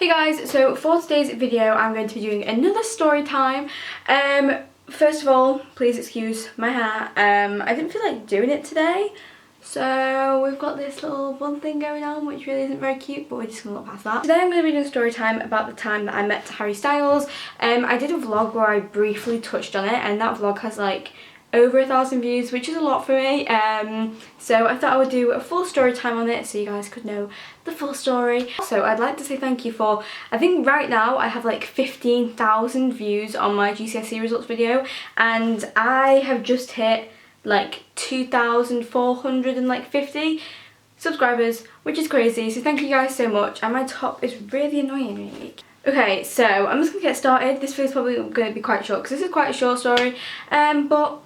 Hey guys, so for today's video I'm going to be doing another story time. First of all, please excuse my hair. I didn't feel like doing it today, so we've got this little bun thing going on which really isn't very cute, but we're just going to look past that. Today I'm going to be doing a story time about the time that I met Harry Styles. I did a vlog where I briefly touched on it, and that vlog has like over 1,000 views, which is a lot for me. So I thought I would do a full story time on it so you guys could know the full story. So I'd like to say thank you for, I think right now I have like 15,000 views on my GCSE results video, and I have just hit like 2,450 subscribers, which is crazy. So thank you guys so much, and my top is really annoying me. Okay, so I'm just gonna get started. This video is probably going to be quite short because this is quite a short story, but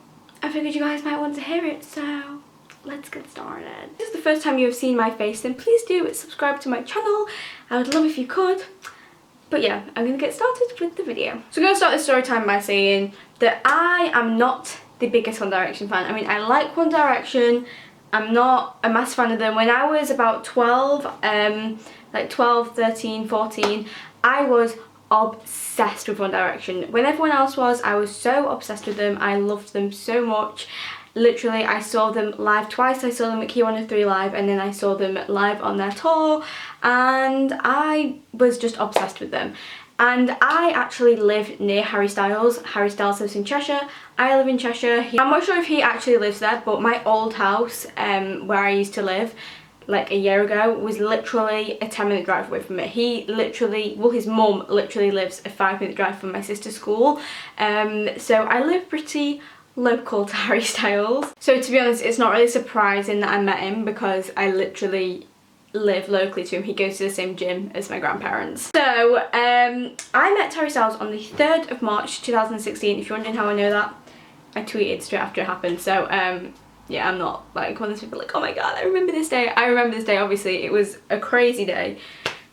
I figured you guys might want to hear it, so let's get started. If this is the first time you have seen my face, then please do subscribe to my channel. I would love if you could. But yeah, I'm going to get started with the video. So I'm going to start this story time by saying that I am not the biggest One Direction fan. I mean, I like One Direction. I'm not a massive fan of them. When I was about 12, like 12, 13, 14, I was obsessed with One Direction. When everyone else was, I was so obsessed with them. I loved them so much. Literally, I saw them live twice. I saw them at Q103 Live, and then I saw them live on their tour, and I was just obsessed with them. And I actually live near Harry Styles. Harry Styles lives in Cheshire. I live in Cheshire. I'm not sure if he actually lives there, but my old house where I used to live like a year ago was literally a 10-minute drive away from it. He literally, well, his mum literally lives a 5-minute drive from my sister's school. So I live pretty local to Harry Styles. So to be honest, it's not really surprising that I met him because I literally live locally to him. He goes to the same gym as my grandparents. So I met Harry Styles on the 3rd of March 2016. If you're wondering how I know that, I tweeted straight after it happened. So yeah, I'm not like one of those people like, oh my god, I remember this day. I remember this day, obviously. It was a crazy day.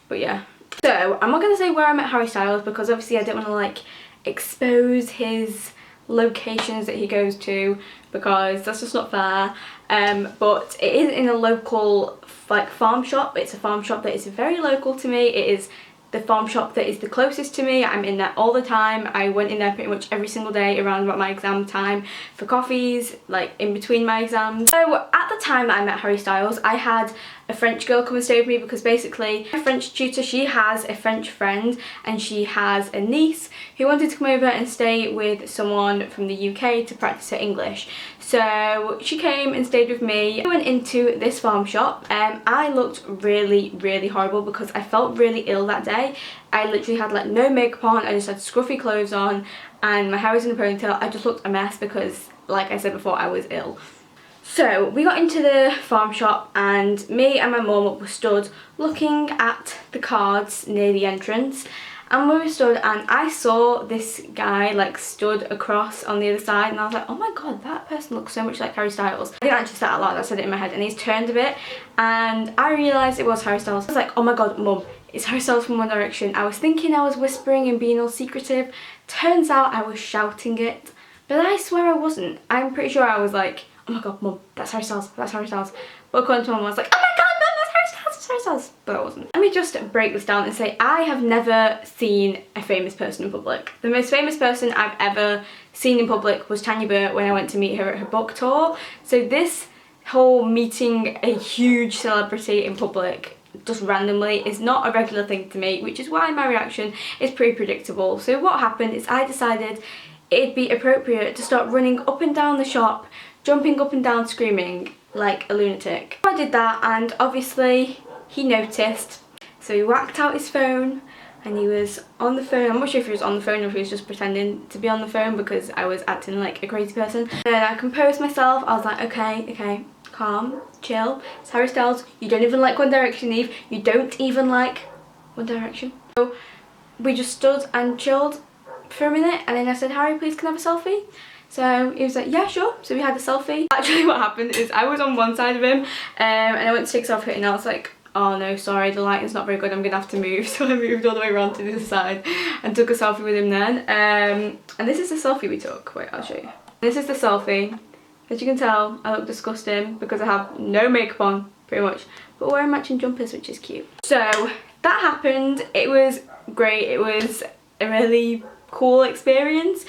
But yeah. So I'm not going to say where I met Harry Styles because obviously I don't want to like expose his locations that he goes to because that's just not fair. But it is in a local like farm shop. It's a farm shop that is very local to me. It is the farm shop that is the closest to me. I'm in there all the time. I went in there pretty much every single day around about my exam time for coffees, like in between my exams. So at the time that I met Harry Styles, I had a French girl come and stay with me because basically my French tutor, she has a French friend and she has a niece who wanted to come over and stay with someone from the UK to practice her English. So she came and stayed with me. I went into this farm shop and I looked really horrible because I felt really ill that day. I literally had like no makeup on, I just had scruffy clothes on and my hair was in a ponytail. I just looked a mess because, like I said before, I was ill. So we got into the farm shop and me and my mum were stood looking at the cards near the entrance, and we were stood and I saw this guy like stood across on the other side, and I was like, oh my god, that person looks so much like Harry Styles. I didn't actually say it out loud, I said it in my head, and he's turned a bit and I realised it was Harry Styles. I was like, oh my god, mum, it's Harry Styles from One Direction. I was thinking I was whispering and being all secretive. Turns out I was shouting it, but I swear I wasn't. I'm pretty sure I was like, oh my god, mum, that's Harry Styles, that's Harry Styles. But according to mum, I was like, oh my god, mum, that's Harry Styles, that's Harry Styles. But I wasn't. Let me just break this down and say I have never seen a famous person in public. The most famous person I've ever seen in public was Tanya Burr when I went to meet her at her book tour. So this whole meeting a huge celebrity in public just randomly is not a regular thing to me, which is why my reaction is pretty predictable. So what happened is I decided it'd be appropriate to start running up and down the shop, jumping up and down screaming like a lunatic. I did that and obviously he noticed, so he whacked out his phone and he was on the phone. I'm not sure if he was on the phone or if he was just pretending to be on the phone because I was acting like a crazy person. And then I composed myself. I was like, okay, calm, chill. It's Harry Styles. You don't even like One Direction, Eve. You don't even like One Direction. So we just stood and chilled for a minute, and then I said, Harry, please can I have a selfie? So he was like, yeah, sure. So we had a selfie. Actually what happened is I was on one side of him and I went to take a selfie and I was like, oh no, sorry, the lighting's not very good, I'm gonna have to move. So I moved all the way around to this side and took a selfie with him then. And this is the selfie we took. Wait, I'll show you. This is the selfie. As you can tell, I look disgusting because I have no makeup on, pretty much, but wearing matching jumpers, which is cute. So that happened. It was great. It was a really cool experience,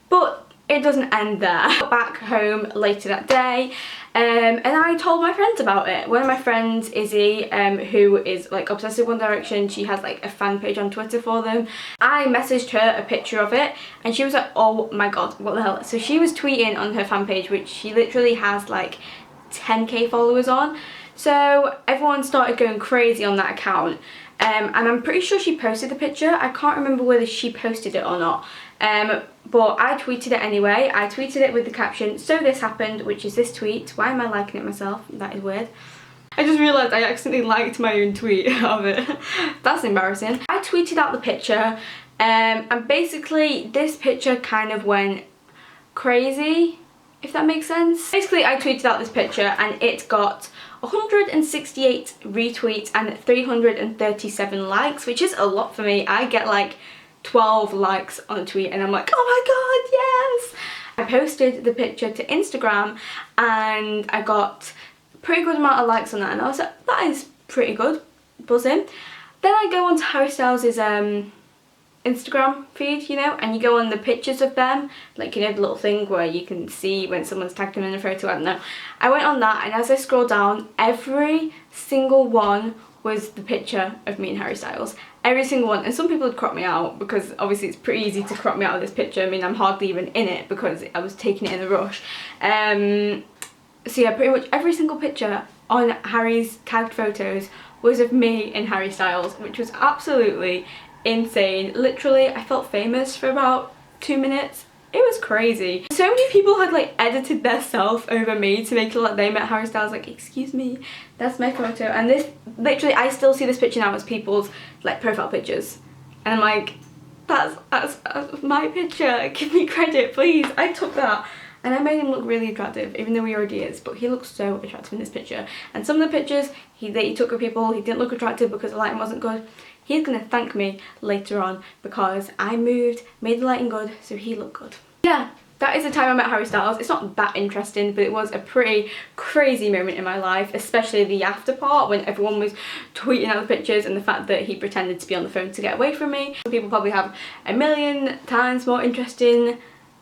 but it doesn't end there. I got back home later that day and I told my friends about it. One of my friends, Izzy, who is like obsessed with One Direction, she has like a fan page on Twitter for them. I messaged her a picture of it and she was like, oh my god, what the hell. So she was tweeting on her fan page, which she literally has like 10k followers on. So everyone started going crazy on that account. And I'm pretty sure she posted the picture. I can't remember whether she posted it or not. But I tweeted it anyway. I tweeted it with the caption, "So this happened," which is this tweet. Why am I liking it myself? That is weird. I just realised I accidentally liked my own tweet of it. That's embarrassing. I tweeted out the picture and basically this picture kind of went crazy, if that makes sense. Basically I tweeted out this picture and it got 168 retweets and 337 likes, which is a lot for me. I get like 12 likes on a tweet and I'm like, oh my god, yes! I posted the picture to Instagram and I got a pretty good amount of likes on that and I was like, that is pretty good, buzzing. Then I go on to Harry Styles' Instagram feed, you know, and you go on the pictures of them, like, you know, the little thing where you can see when someone's tagged them in a photo, I don't know. I went on that and as I scroll down, every single one was the picture of me and Harry Styles. Every single one. And some people had cropped me out because obviously it's pretty easy to crop me out of this picture. I mean, I'm hardly even in it because I was taking it in a rush. So yeah, pretty much every single picture on Harry's tagged photos was of me and Harry Styles, which was absolutely insane. Literally, I felt famous for about 2 minutes. It was crazy. So many people had like edited their self over me to make it look like they met Harry Styles. Like, excuse me, that's my photo. And this, literally, I still see this picture now as people's like profile pictures. And I'm like, that's my picture. Give me credit, please. I took that. And I made him look really attractive, even though he already is. But he looks so attractive in this picture. And some of the pictures that he took of people, he didn't look attractive because the lighting wasn't good. He's going to thank me later on because I moved, made the lighting good, so he looked good. Yeah, that is the time I met Harry Styles. It's not that interesting, but it was a pretty crazy moment in my life, especially the after part when everyone was tweeting out the pictures and the fact that he pretended to be on the phone to get away from me. People probably have a million times more interesting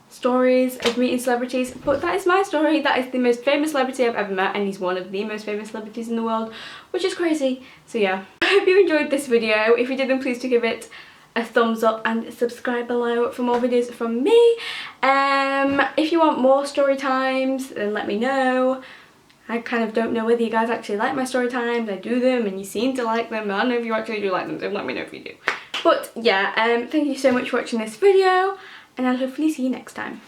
stories of meeting celebrities, but that is my story. That is the most famous celebrity I've ever met, and he's one of the most famous celebrities in the world, which is crazy. So yeah, I hope you enjoyed this video. If you did, then please do give it a thumbs up and subscribe below for more videos from me. If you want more story times, then let me know. I kind of don't know whether you guys actually like my story times. I do them and you seem to like them. I don't know if you actually do like them, so let me know if you do. But yeah, thank you so much for watching this video, and I'll hopefully see you next time.